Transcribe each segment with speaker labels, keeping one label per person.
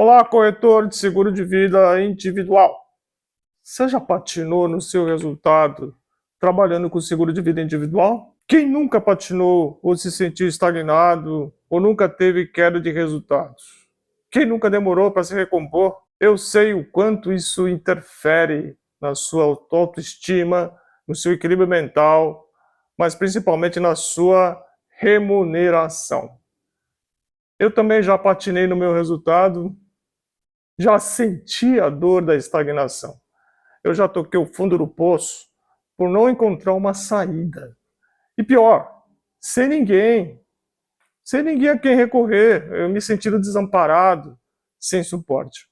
Speaker 1: Olá, corretor de seguro de vida individual. Você já patinou no seu resultado trabalhando com seguro de vida individual? Quem nunca patinou ou se sentiu estagnado ou nunca teve queda de resultados? Quem nunca demorou para se recompor? Eu sei o quanto isso interfere na sua autoestima, no seu equilíbrio mental, mas principalmente na sua remuneração. Eu também já patinei no meu resultado, já senti a dor da estagnação. Eu já toquei o fundo do poço por não encontrar uma saída. E pior, sem ninguém. Sem ninguém a quem recorrer. Eu me sentindo desamparado, sem suporte.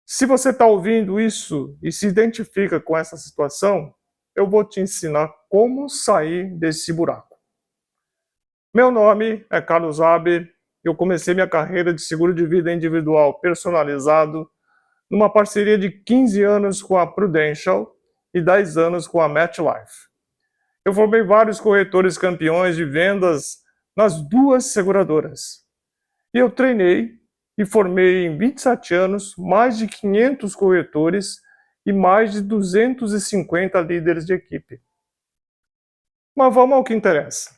Speaker 1: Se você está ouvindo isso e se identifica com essa situação, eu vou te ensinar como sair desse buraco. Meu nome é Carlos Haber. Eu comecei minha carreira de seguro de vida individual personalizado numa parceria de 15 anos com a Prudential e 10 anos com a MetLife. Eu formei vários corretores campeões de vendas nas duas seguradoras. E eu treinei e formei em 27 anos mais de 500 corretores e mais de 250 líderes de equipe. Mas vamos ao que interessa.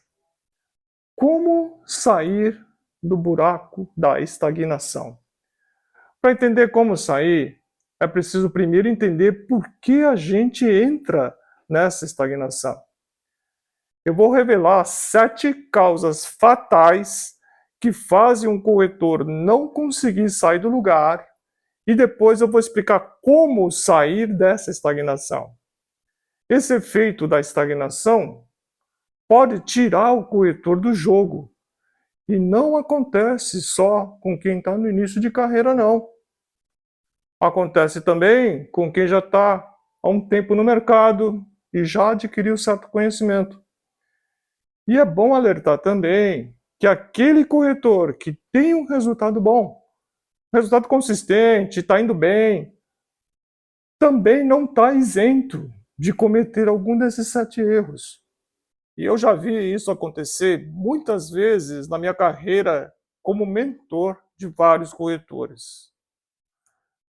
Speaker 1: Como sair do buraco da estagnação? Para entender como sair, é preciso primeiro entender por que a gente entra nessa estagnação. Eu vou revelar 7 causas fatais que fazem um corretor não conseguir sair do lugar e depois eu vou explicar como sair dessa estagnação. Esse efeito da estagnação pode tirar o corretor do jogo e não acontece só com quem está no início de carreira, não. Acontece também com quem já está há um tempo no mercado e já adquiriu certo conhecimento. E é bom alertar também que aquele corretor que tem um resultado bom, resultado consistente, está indo bem, também não está isento de cometer algum desses 7 erros. E eu já vi isso acontecer muitas vezes na minha carreira como mentor de vários corretores.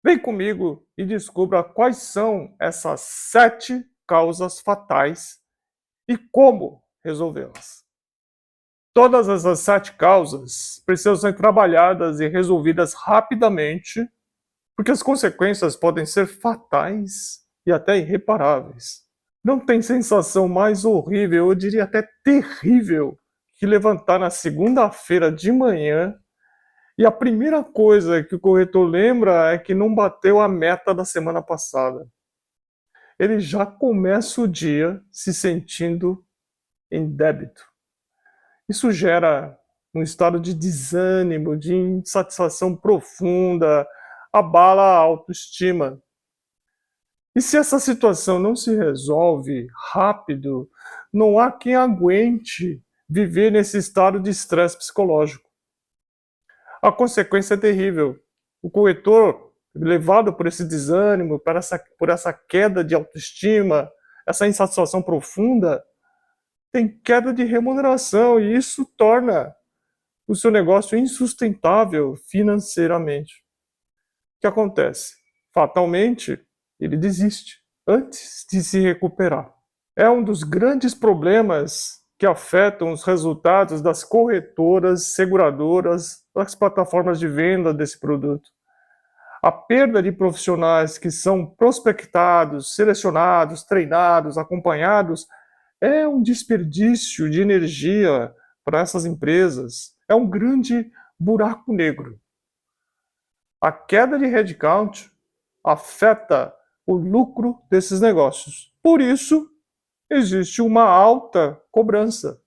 Speaker 1: Vem comigo e descubra quais são essas 7 causas fatais e como resolvê-las. Todas essas 7 causas precisam ser trabalhadas e resolvidas rapidamente, porque as consequências podem ser fatais e até irreparáveis. Não tem sensação mais horrível, eu diria até terrível, que levantar na segunda-feira de manhã e a primeira coisa que o corretor lembra é que não bateu a meta da semana passada. Ele já começa o dia se sentindo em débito. Isso gera um estado de desânimo, de insatisfação profunda, abala a autoestima. E se essa situação não se resolve rápido, não há quem aguente viver nesse estado de estresse psicológico. A consequência é terrível. O corretor, levado por esse desânimo, por essa queda de autoestima, essa insatisfação profunda, tem queda de remuneração e isso torna o seu negócio insustentável financeiramente. O que acontece? Fatalmente, ele desiste antes de se recuperar. É um dos grandes problemas que afetam os resultados das corretoras, seguradoras, das plataformas de venda desse produto. A perda de profissionais que são prospectados, selecionados, treinados, acompanhados, é um desperdício de energia para essas empresas. É um grande buraco negro. A queda de headcount afeta o lucro desses negócios. Por isso, existe uma alta cobrança.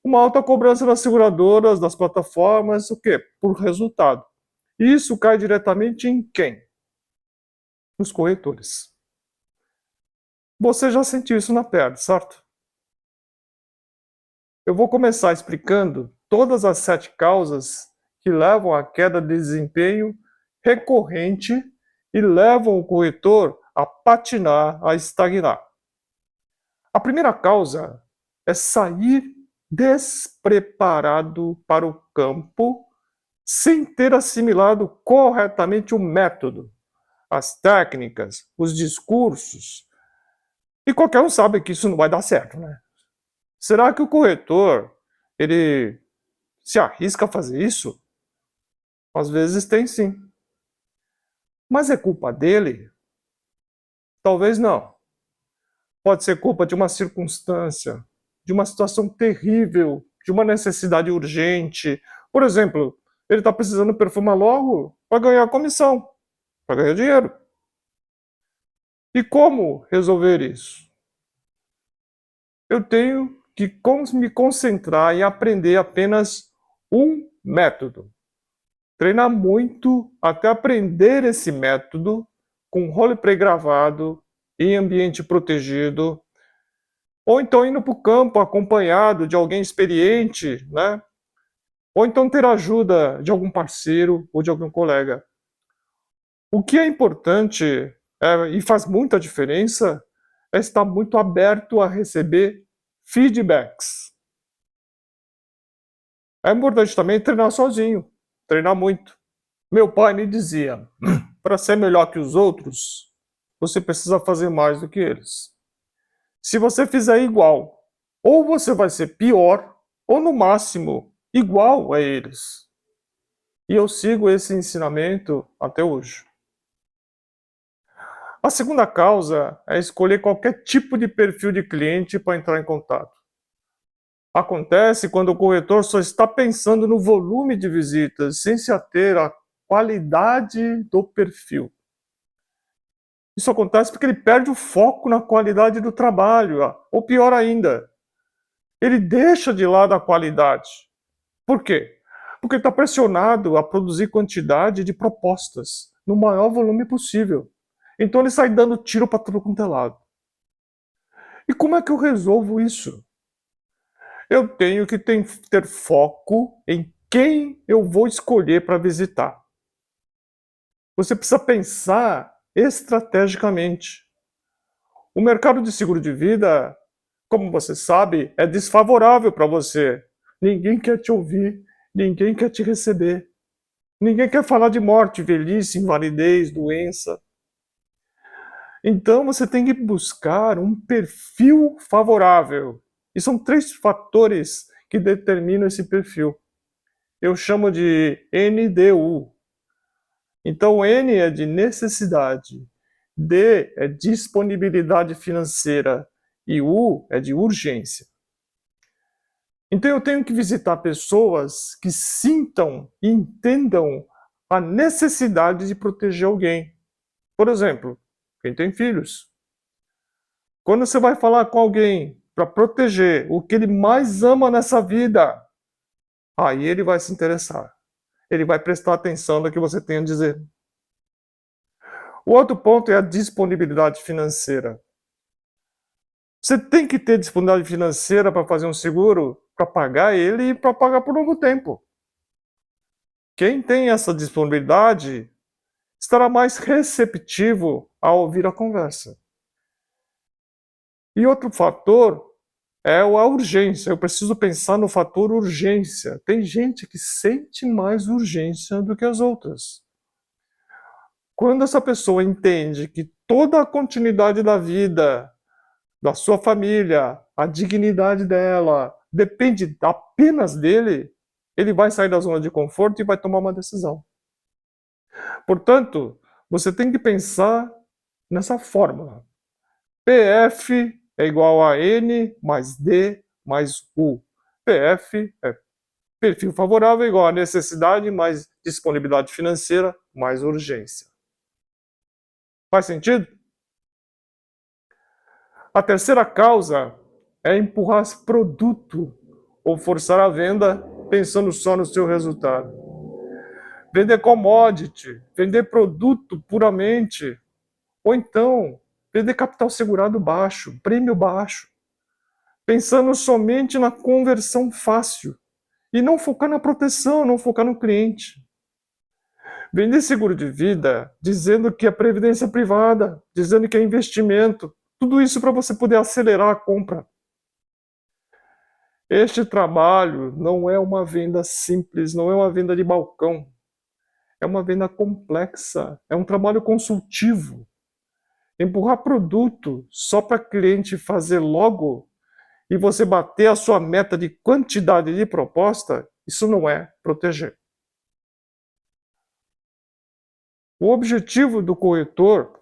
Speaker 1: Uma alta cobrança das seguradoras, das plataformas, o quê? Por resultado. Isso cai diretamente em quem? Nos corretores. Você já sentiu isso na pele, certo? Eu vou começar explicando todas as 7 causas que levam à queda de desempenho recorrente e levam o corretor a patinar, a estagnar. A primeira causa é sair despreparado para o campo sem ter assimilado corretamente o método, as técnicas, os discursos. E qualquer um sabe que isso não vai dar certo, né? Será que o corretor, ele se arrisca a fazer isso? Às vezes tem sim. Mas é culpa dele? Talvez não. Pode ser culpa de uma circunstância, de uma situação terrível, de uma necessidade urgente. Por exemplo, ele está precisando perfumar logo para ganhar comissão, para ganhar dinheiro. E como resolver isso? Eu tenho que me concentrar em aprender apenas um método. Treinar muito até aprender esse método com roleplay gravado, em ambiente protegido, ou então indo para o campo acompanhado de alguém experiente, né? Ou então ter ajuda de algum parceiro ou de algum colega. O que é importante e faz muita diferença é estar muito aberto a receber feedbacks. É importante também treinar sozinho, treinar muito. Meu pai me dizia, para ser melhor que os outros, você precisa fazer mais do que eles. Se você fizer igual, ou você vai ser pior, ou no máximo igual a eles. E eu sigo esse ensinamento até hoje. A segunda causa é escolher qualquer tipo de perfil de cliente para entrar em contato. Acontece quando o corretor só está pensando no volume de visitas, sem se ater à qualidade do perfil. Isso acontece porque ele perde o foco na qualidade do trabalho, ou pior ainda, ele deixa de lado a qualidade. Por quê? Porque ele está pressionado a produzir quantidade de propostas no maior volume possível. Então ele sai dando tiro para tudo quanto é lado. E como é que eu resolvo isso? Eu tenho que ter foco em quem eu vou escolher para visitar. Você precisa pensar estrategicamente. O mercado de seguro de vida, como você sabe, é desfavorável para você. Ninguém quer te ouvir, ninguém quer te receber. Ninguém quer falar de morte, velhice, invalidez, doença. Então você tem que buscar um perfil favorável. E são 3 fatores que determinam esse perfil. Eu chamo de NDU. Então N é de necessidade, D é disponibilidade financeira e U é de urgência. Então eu tenho que visitar pessoas que sintam e entendam a necessidade de proteger alguém. Por exemplo, quem tem filhos. Quando você vai falar com alguém para proteger o que ele mais ama nessa vida, aí ele vai se interessar. Ele vai prestar atenção no que você tem a dizer. O outro ponto é a disponibilidade financeira. Você tem que ter disponibilidade financeira para fazer um seguro, para pagar ele e para pagar por longo tempo. Quem tem essa disponibilidade estará mais receptivo a ouvir a conversa. E outro fator é a urgência. Eu preciso pensar no fator urgência. Tem gente que sente mais urgência do que as outras. Quando essa pessoa entende que toda a continuidade da vida, da sua família, a dignidade dela, depende apenas dele, ele vai sair da zona de conforto e vai tomar uma decisão. Portanto, você tem que pensar nessa fórmula. PF é igual a N mais D mais U. PF é perfil favorável igual a necessidade mais disponibilidade financeira mais urgência. Faz sentido? A terceira causa é empurrar esse produto ou forçar a venda pensando só no seu resultado. Vender commodity, vender produto puramente, ou então vender capital segurado baixo, prêmio baixo, pensando somente na conversão fácil e não focar na proteção, não focar no cliente. Vender seguro de vida dizendo que é previdência privada, dizendo que é investimento, tudo isso para você poder acelerar a compra. Este trabalho não é uma venda simples, não é uma venda de balcão. É uma venda complexa, é um trabalho consultivo. Empurrar produto só para cliente fazer logo e você bater a sua meta de quantidade de proposta, isso não é proteger. O objetivo do corretor,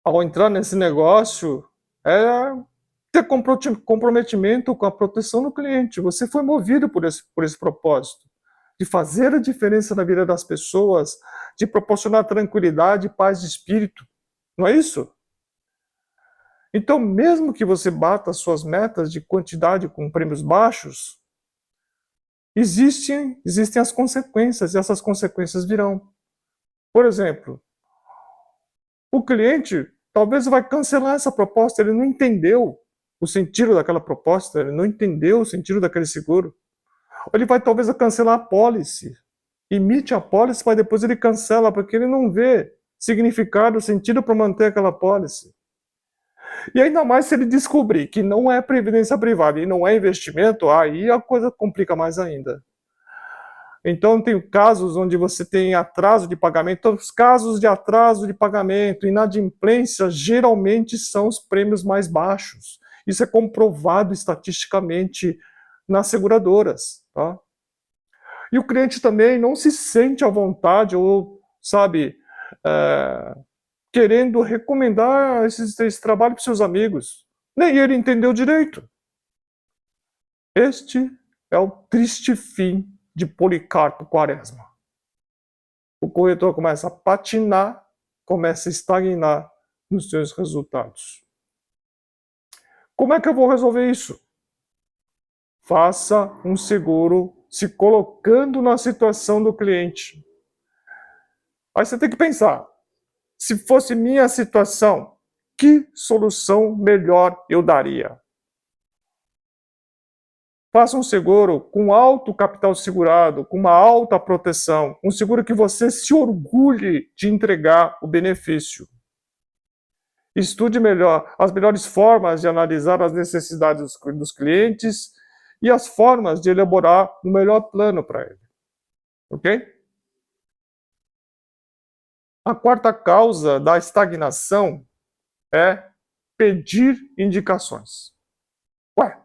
Speaker 1: ao entrar nesse negócio, é ter comprometimento com a proteção do cliente. Você foi movido por esse propósito, de fazer a diferença na vida das pessoas, de proporcionar tranquilidade e paz de espírito. Não é isso? Então, mesmo que você bata suas metas de quantidade com prêmios baixos, existem as consequências, e essas consequências virão. Por exemplo, o cliente talvez vai cancelar essa proposta, ele não entendeu o sentido daquela proposta, ele não entendeu o sentido daquele seguro. Ou ele vai talvez cancelar a pólice, emite a pólice, mas depois ele cancela, porque ele não vê significado, sentido para manter aquela pólice. E ainda mais se ele descobrir que não é previdência privada e não é investimento, aí a coisa complica mais ainda. Então, tem casos onde você tem atraso de pagamento. Os casos de atraso de pagamento, inadimplência, geralmente são os prêmios mais baixos. Isso é comprovado estatisticamente nas seguradoras. Tá? E o cliente também não se sente à vontade ou, sabe, querendo recomendar esse trabalho para seus amigos. Nem ele entendeu direito. Este é o triste fim de Policarpo Quaresma. O corretor começa a patinar, começa a estagnar nos seus resultados. Como é que eu vou resolver isso? Faça um seguro se colocando na situação do cliente. Aí você tem que pensar, se fosse minha situação, que solução melhor eu daria? Faça um seguro com alto capital segurado, com uma alta proteção, um seguro que você se orgulhe de entregar o benefício. Estude melhor as melhores formas de analisar as necessidades dos clientes e as formas de elaborar o melhor plano para ele. Ok? A quarta causa da estagnação é pedir indicações. Ué,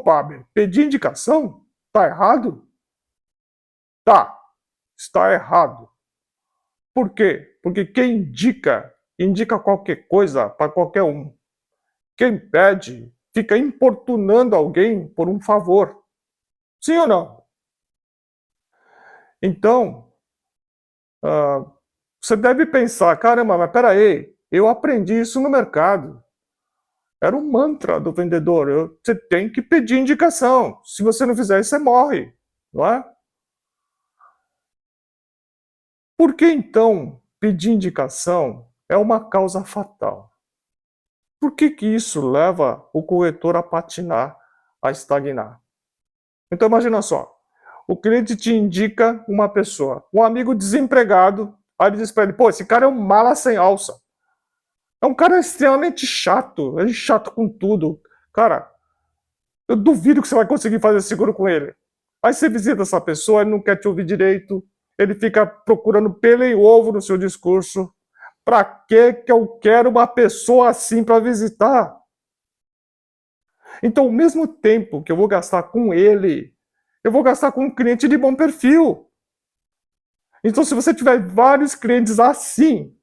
Speaker 1: Pablo, pedir indicação? Tá errado? Tá, está errado. Por quê? Porque quem indica qualquer coisa para qualquer um. Quem pede fica importunando alguém por um favor. Sim ou não? Então, você deve pensar, caramba, mas peraí, eu aprendi isso no mercado. Era um mantra do vendedor. Você tem que pedir indicação. Se você não fizer isso, você morre, não é? Por que então pedir indicação é uma causa fatal? Por que isso leva o corretor a patinar, a estagnar? Então imagina só, o cliente te indica uma pessoa, um amigo desempregado, aí ele diz para ele, pô, esse cara é um mala sem alça. É um cara extremamente chato, é chato com tudo. Cara, eu duvido que você vai conseguir fazer seguro com ele. Aí você visita essa pessoa, ele não quer te ouvir direito, ele fica procurando pelo e ovo no seu discurso. Para que eu quero uma pessoa assim para visitar? Então, ao mesmo tempo que eu vou gastar com ele, eu vou gastar com um cliente de bom perfil. Então, se você tiver vários clientes assim,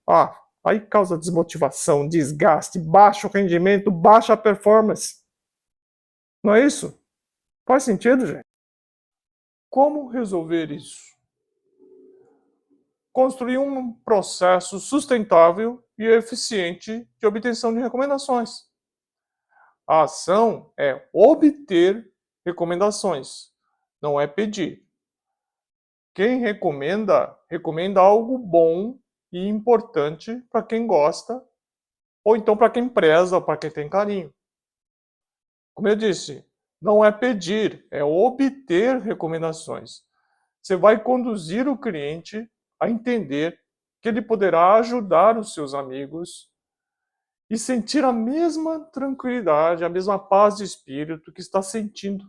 Speaker 1: aí causa desmotivação, desgaste, baixo rendimento, baixa performance. Não é isso? Faz sentido, gente? Como resolver isso? Construir um processo sustentável e eficiente de obtenção de recomendações. A ação é obter recomendações, não é pedir. Quem recomenda algo bom e importante para quem gosta, ou então para quem preza, ou para quem tem carinho. Como eu disse, não é pedir, é obter recomendações. Você vai conduzir o cliente a entender que ele poderá ajudar os seus amigos e sentir a mesma tranquilidade, a mesma paz de espírito que está sentindo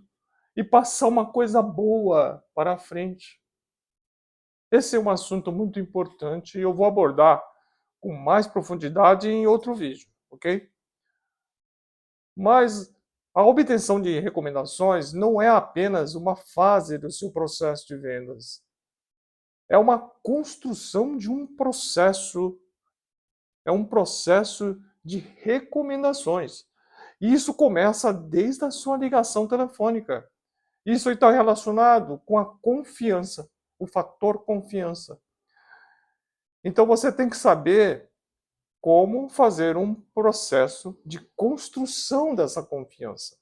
Speaker 1: e passar uma coisa boa para a frente. Esse é um assunto muito importante e eu vou abordar com mais profundidade em outro vídeo, ok? Mas a obtenção de recomendações não é apenas uma fase do seu processo de vendas. É uma construção de um processo, é um processo de recomendações. E isso começa desde a sua ligação telefônica. Isso está relacionado com a confiança, o fator confiança. Então você tem que saber como fazer um processo de construção dessa confiança.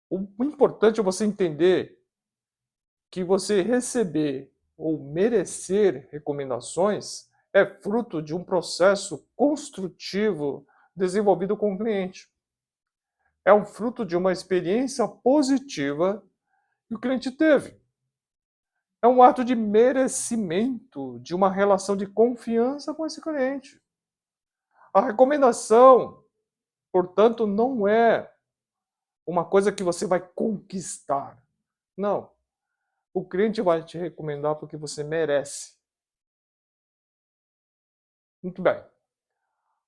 Speaker 1: O importante é você entender que você receber ou merecer recomendações é fruto de um processo construtivo desenvolvido com o cliente. É um fruto de uma experiência positiva que o cliente teve. É um ato de merecimento de uma relação de confiança com esse cliente. A recomendação, portanto, não é uma coisa que você vai conquistar. Não. O cliente vai te recomendar porque você merece. Muito bem.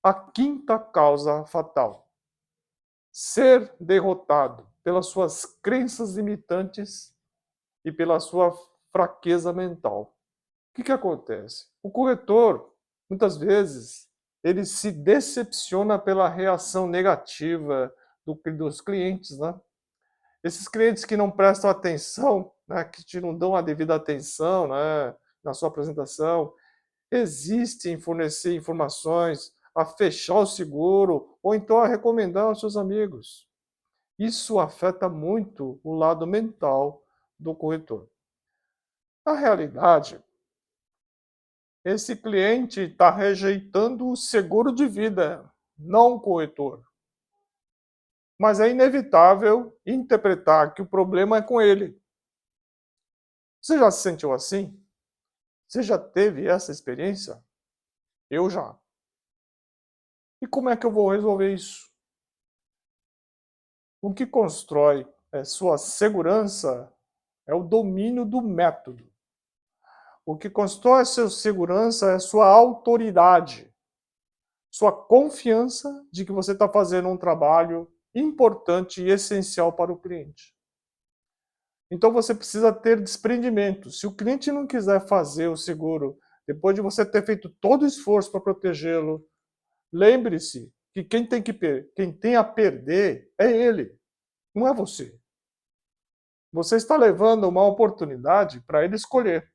Speaker 1: A quinta causa fatal: ser derrotado pelas suas crenças limitantes e pela sua fraqueza mental. O que acontece? O corretor, muitas vezes, ele se decepciona pela reação negativa dos clientes, né? Esses clientes que não prestam atenção, né, que te não dão a devida atenção, né, na sua apresentação, resistem em fornecer informações, a fechar o seguro ou então a recomendar aos seus amigos. Isso afeta muito o lado mental do corretor. Na realidade, esse cliente está rejeitando o seguro de vida, não o corretor. Mas é inevitável interpretar que o problema é com ele. Você já se sentiu assim? Você já teve essa experiência? Eu já. E como é que eu vou resolver isso? O que constrói sua segurança é o domínio do método. O que constrói sua segurança é sua autoridade, sua confiança de que você está fazendo um trabalho importante e essencial para o cliente. Então você precisa ter desprendimento. Se o cliente não quiser fazer o seguro, depois de você ter feito todo o esforço para protegê-lo, lembre-se que quem tem a perder é ele, não é você. Você está levando uma oportunidade para ele escolher.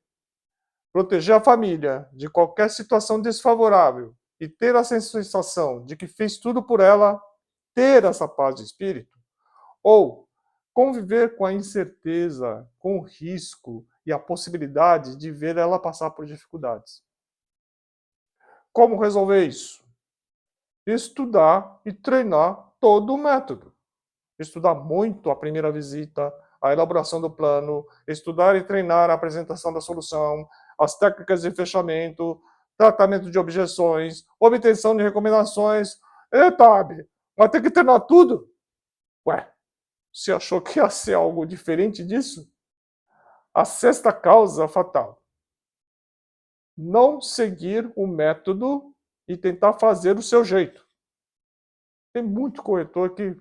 Speaker 1: Proteger a família de qualquer situação desfavorável e ter a sensação de que fez tudo por ela, ter essa paz de espírito, ou conviver com a incerteza, com o risco e a possibilidade de ver ela passar por dificuldades. Como resolver isso? Estudar e treinar todo o método. Estudar muito a primeira visita, a elaboração do plano, estudar e treinar a apresentação da solução, as técnicas de fechamento, tratamento de objeções, obtenção de recomendações. Eita, vai ter que treinar tudo? Ué, você achou que ia ser algo diferente disso? A sexta causa fatal: não seguir o método e tentar fazer do seu jeito. Tem muito corretor que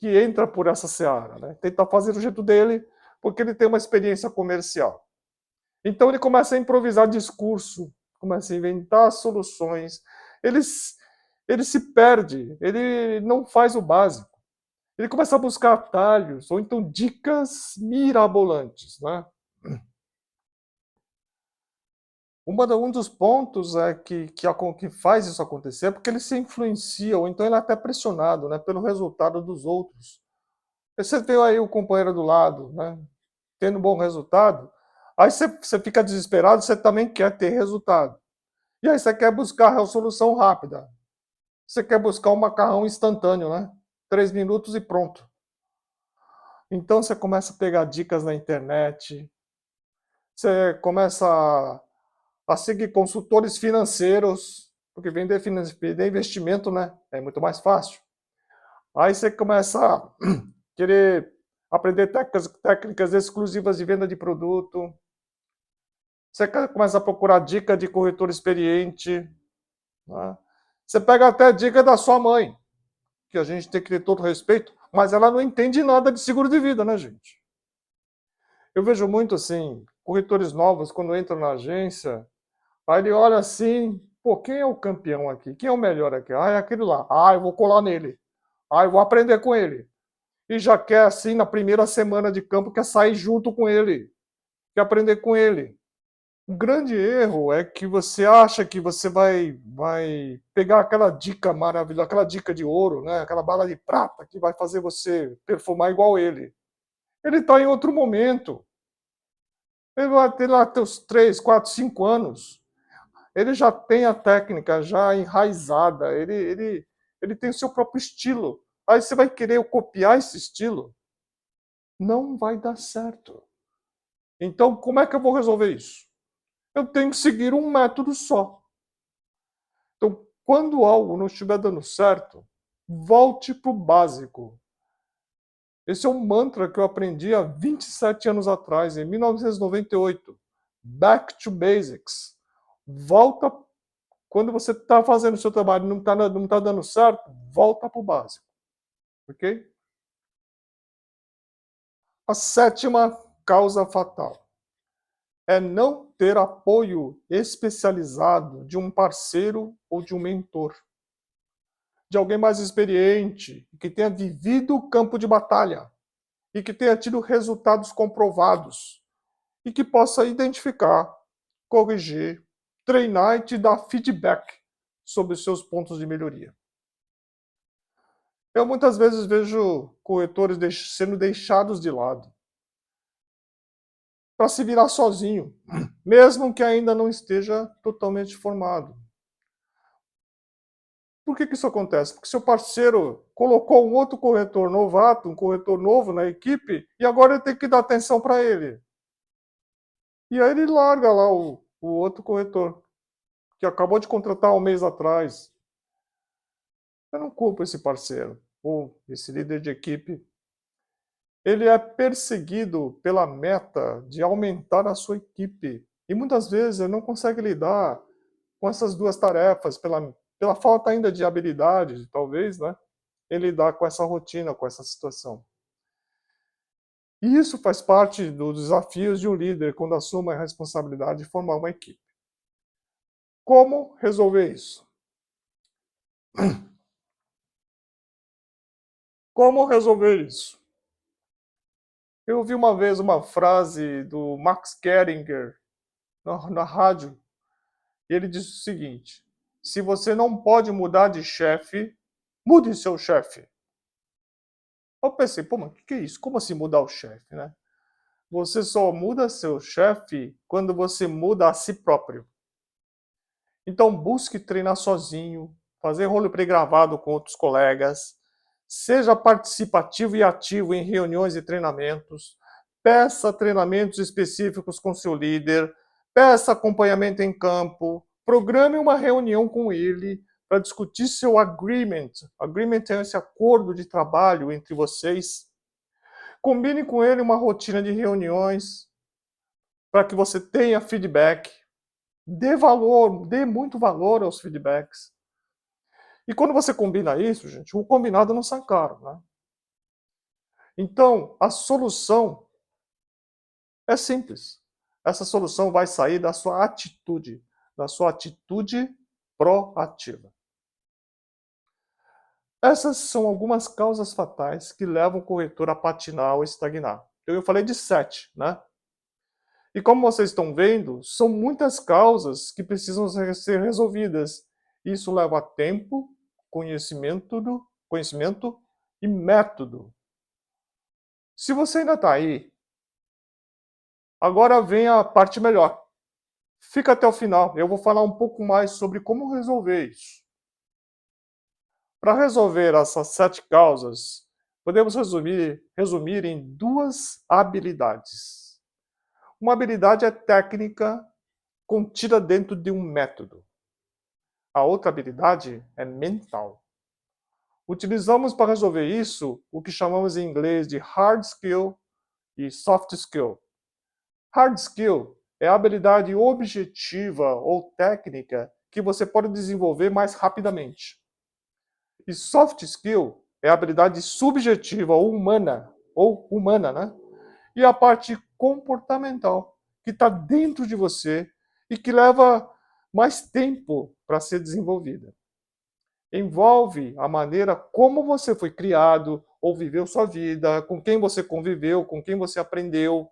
Speaker 1: entra por essa seara, né? Tenta fazer do jeito dele, porque ele tem uma experiência comercial. Então ele começa a improvisar discurso, começa a inventar soluções, ele, ele se perde, ele não faz o básico. Ele começa a buscar atalhos, ou então dicas mirabolantes, né? Um dos pontos que faz isso acontecer é porque ele se influencia, ou então ele é até pressionado, né, pelo resultado dos outros. Você vê aí o companheiro do lado, né, tendo um bom resultado, aí você fica desesperado, você também quer ter resultado. E aí você quer buscar a solução rápida. Você quer buscar um macarrão instantâneo, né? 3 minutos e pronto. Então você começa a pegar dicas na internet, você começa a seguir consultores financeiros, Porque vender investimento, né, é muito mais fácil. Aí você começa a querer aprender técnicas exclusivas de venda de produto. Você começa a procurar dica de corretor experiente. Né? Você pega até dica da sua mãe, que a gente tem que ter todo respeito, mas ela não entende nada de seguro de vida, né, gente? Eu vejo muito assim, corretores novos, quando entram na agência, aí ele olha assim, pô, quem é o campeão aqui? Quem é o melhor aqui? Ah, é aquele lá. Ah, eu vou colar nele. Ah, eu vou aprender com ele. E já quer, assim, na primeira semana de campo, quer sair junto com ele. Quer aprender com ele. O grande erro é que você acha que você vai pegar aquela dica maravilhosa, aquela dica de ouro, né? Aquela bala de prata que vai fazer você performar igual ele. Ele está em outro momento. Ele vai ter lá teus 3, 4, 5 anos. Ele já tem a técnica já enraizada. Ele tem o seu próprio estilo. Aí você vai querer copiar esse estilo? Não vai dar certo. Então, como é que eu vou resolver isso? Eu tenho que seguir um método só. Então, quando algo não estiver dando certo, volte para o básico. Esse é um mantra que eu aprendi há 27 anos atrás, em 1998. Back to basics. Volta, quando você está fazendo o seu trabalho e não tá dando certo, volta para o básico. Ok? A sétima causa fatal é não ter apoio especializado de um parceiro ou de um mentor, de alguém mais experiente, que tenha vivido o campo de batalha e que tenha tido resultados comprovados e que possa identificar, corrigir, treinar e te dar feedback sobre os seus pontos de melhoria. Eu muitas vezes vejo corretores sendo deixados de lado para se virar sozinho, mesmo que ainda não esteja totalmente formado. Por que isso acontece? Porque seu parceiro colocou um outro corretor novato, um corretor novo na equipe, e agora ele tem que dar atenção para ele. E aí ele larga lá o outro corretor, que acabou de contratar um mês atrás. Eu não culpo esse parceiro, ou esse líder de equipe. Ele é perseguido pela meta de aumentar a sua equipe. E muitas vezes ele não consegue lidar com essas duas tarefas, pela falta ainda de habilidade, talvez, né? Ele lidar com essa rotina, com essa situação. E isso faz parte dos desafios de um líder quando assume a responsabilidade de formar uma equipe. Como resolver isso? Como resolver isso? Eu ouvi uma vez uma frase do Max Geringer na rádio, e ele disse o seguinte: se você não pode mudar de chefe, mude seu chefe. Eu pensei, pô, mas o que é isso? Como assim mudar o chefe, né? Você só muda seu chefe quando você muda a si próprio. Então busque treinar sozinho, fazer roleplay gravado com outros colegas, seja participativo e ativo em reuniões e treinamentos, peça treinamentos específicos com seu líder, peça acompanhamento em campo, programe uma reunião com ele para discutir seu agreement. Agreement é esse acordo de trabalho entre vocês. Combine com ele uma rotina de reuniões para que você tenha feedback. Dê valor, dê muito valor aos feedbacks. E quando você combina isso, gente, o combinado não sai caro, né? Então, a solução é simples. Essa solução vai sair da sua atitude proativa. Essas são algumas causas fatais que levam o corretor a patinar ou estagnar. Então, eu falei de 7, né? E como vocês estão vendo, são muitas causas que precisam ser resolvidas. Isso leva tempo, conhecimento e método. Se você ainda está aí, agora vem a parte melhor. Fica até o final, eu vou falar um pouco mais sobre como resolver isso. Para resolver essas 7 causas, podemos resumir em 2 habilidades. Uma habilidade é técnica contida dentro de um método. A outra habilidade é mental. Utilizamos para resolver isso o que chamamos em inglês de hard skill e soft skill. Hard skill é a habilidade objetiva ou técnica que você pode desenvolver mais rapidamente. E soft skill é a habilidade subjetiva ou humana, né? E a parte comportamental, que está dentro de você e que leva mais tempo para ser desenvolvida. Envolve a maneira como você foi criado ou viveu sua vida, com quem você conviveu, com quem você aprendeu.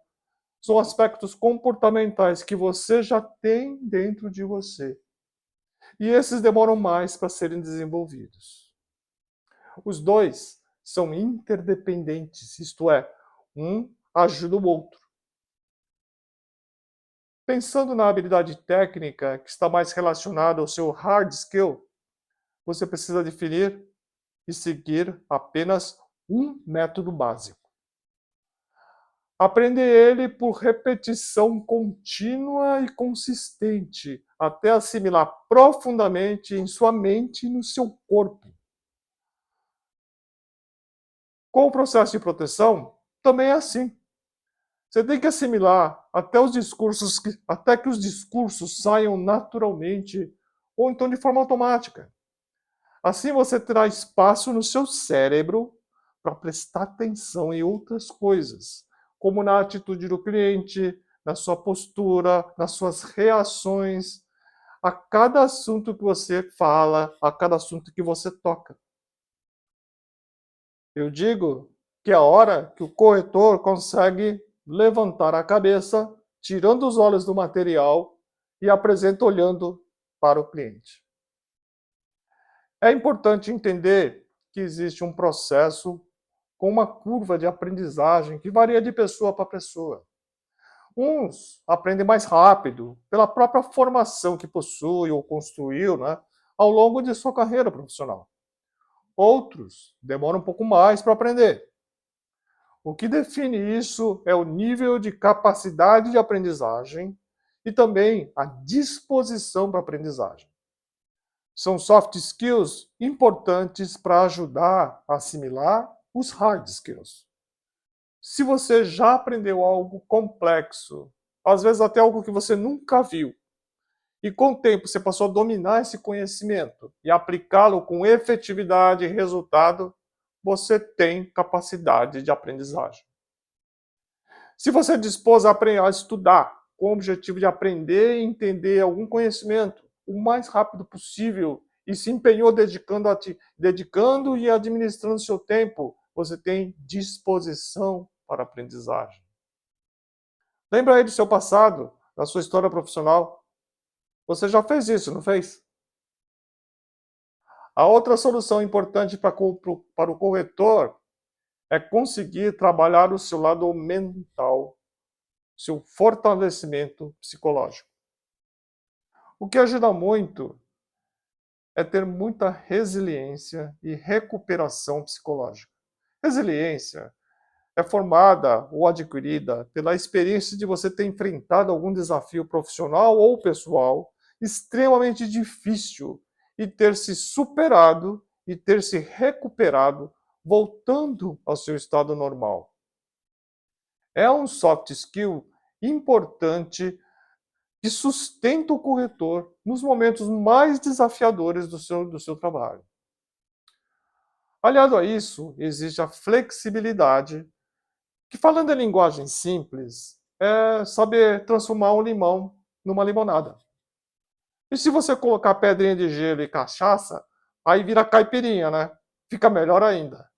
Speaker 1: São aspectos comportamentais que você já tem dentro de você. E esses demoram mais para serem desenvolvidos. Os dois são interdependentes, isto é, um ajuda o outro. Pensando na habilidade técnica que está mais relacionada ao seu hard skill, você precisa definir e seguir apenas um método básico. Aprender ele por repetição contínua e consistente, até assimilar profundamente em sua mente e no seu corpo. Com o processo de proteção, também é assim. Você tem que assimilar até que os discursos saiam naturalmente ou então de forma automática. Assim você terá espaço no seu cérebro para prestar atenção em outras coisas, como na atitude do cliente, na sua postura, nas suas reações, a cada assunto que você fala, a cada assunto que você toca. Eu digo que é a hora que o corretor consegue levantar a cabeça, tirando os olhos do material e apresenta olhando para o cliente. É importante entender que existe um processo com uma curva de aprendizagem que varia de pessoa para pessoa. Uns aprendem mais rápido, pela própria formação que possui ou construiu, né, ao longo de sua carreira profissional. Outros demoram um pouco mais para aprender. O que define isso é o nível de capacidade de aprendizagem e também a disposição para a aprendizagem. São soft skills importantes para ajudar a assimilar os hard skills. Se você já aprendeu algo complexo, às vezes até algo que você nunca viu, e com o tempo você passou a dominar esse conhecimento e aplicá-lo com efetividade e resultado, você tem capacidade de aprendizagem. Se você dispôs a estudar com o objetivo de aprender e entender algum conhecimento o mais rápido possível e se empenhou dedicando e administrando seu tempo, você tem disposição para a aprendizagem. Lembra aí do seu passado, da sua história profissional? Você já fez isso, não fez? A outra solução importante para o corretor é conseguir trabalhar o seu lado mental, seu fortalecimento psicológico. O que ajuda muito é ter muita resiliência e recuperação psicológica. Resiliência é formada ou adquirida pela experiência de você ter enfrentado algum desafio profissional ou pessoal extremamente difícil e ter se superado e ter se recuperado, voltando ao seu estado normal. É um soft skill importante que sustenta o corretor nos momentos mais desafiadores do seu trabalho. Aliado a isso, existe a flexibilidade, que, falando em linguagem simples, é saber transformar um limão numa limonada. E se você colocar pedrinha de gelo e cachaça, aí vira caipirinha, né? Fica melhor ainda.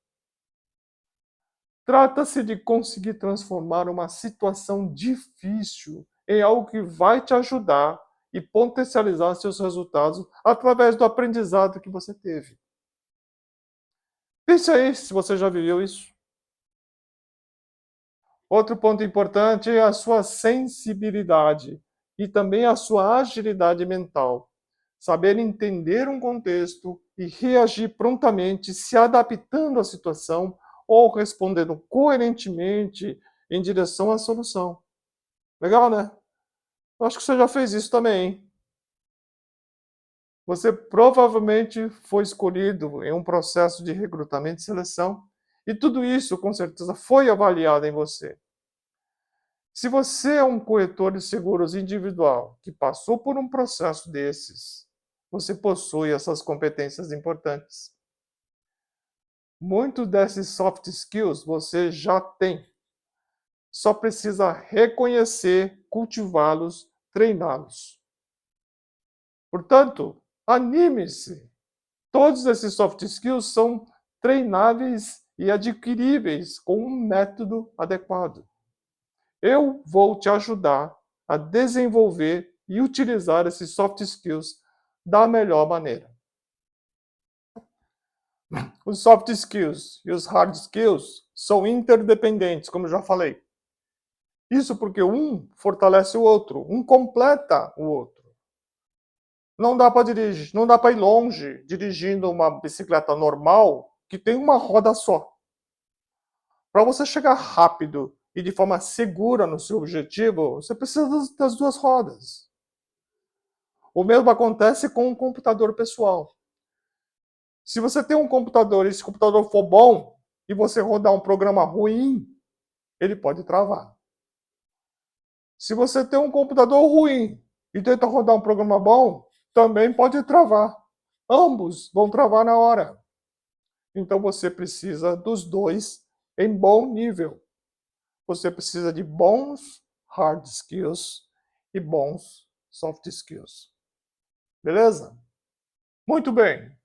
Speaker 1: Trata-se de conseguir transformar uma situação difícil em algo que vai te ajudar e potencializar seus resultados através do aprendizado que você teve. Pense aí se você já viveu isso. Outro ponto importante é a sua sensibilidade e também a sua agilidade mental. Saber entender um contexto e reagir prontamente, se adaptando à situação ou respondendo coerentemente em direção à solução. Legal, né? Eu acho que você já fez isso também, hein? Você provavelmente foi escolhido em um processo de recrutamento e seleção, e tudo isso, com certeza, foi avaliado em você. Se você é um corretor de seguros individual que passou por um processo desses, você possui essas competências importantes. Muitos desses soft skills você já tem. Só precisa reconhecer, cultivá-los, treiná-los. Portanto, anime-se. Todos esses soft skills são treináveis e adquiríveis com um método adequado. Eu vou te ajudar a desenvolver e utilizar esses soft skills da melhor maneira. Os soft skills e os hard skills são interdependentes, como eu já falei. Isso porque um fortalece o outro, um completa o outro. Não dá para dirigir, não dá para ir longe dirigindo uma bicicleta normal que tem uma roda só. Para você chegar rápido e de forma segura no seu objetivo, você precisa das duas rodas. O mesmo acontece com um computador pessoal. Se você tem um computador e esse computador for bom e você rodar um programa ruim, ele pode travar. Se você tem um computador ruim e tenta rodar um programa bom, também pode travar. Ambos vão travar na hora. Então você precisa dos dois em bom nível. Você precisa de bons hard skills e bons soft skills. Beleza? Muito bem.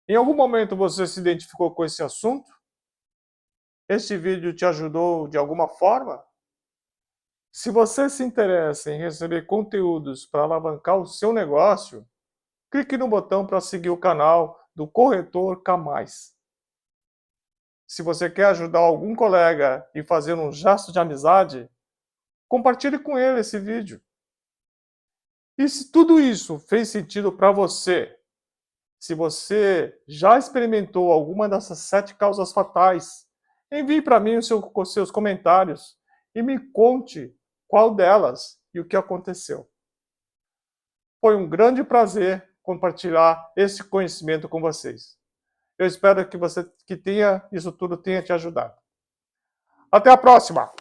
Speaker 1: Em algum momento você se identificou com esse assunto? Esse vídeo te ajudou de alguma forma? Se você se interessa em receber conteúdos para alavancar o seu negócio, clique no botão para seguir o canal do Corretor K+. Se você quer ajudar algum colega e fazer um gesto de amizade, compartilhe com ele esse vídeo. E se tudo isso fez sentido para você, se você já experimentou alguma dessas 7 causas fatais, envie para mim os seus comentários e me conte qual delas e o que aconteceu. Foi um grande prazer compartilhar esse conhecimento com vocês. Eu espero que isso tudo tenha te ajudado. Até a próxima!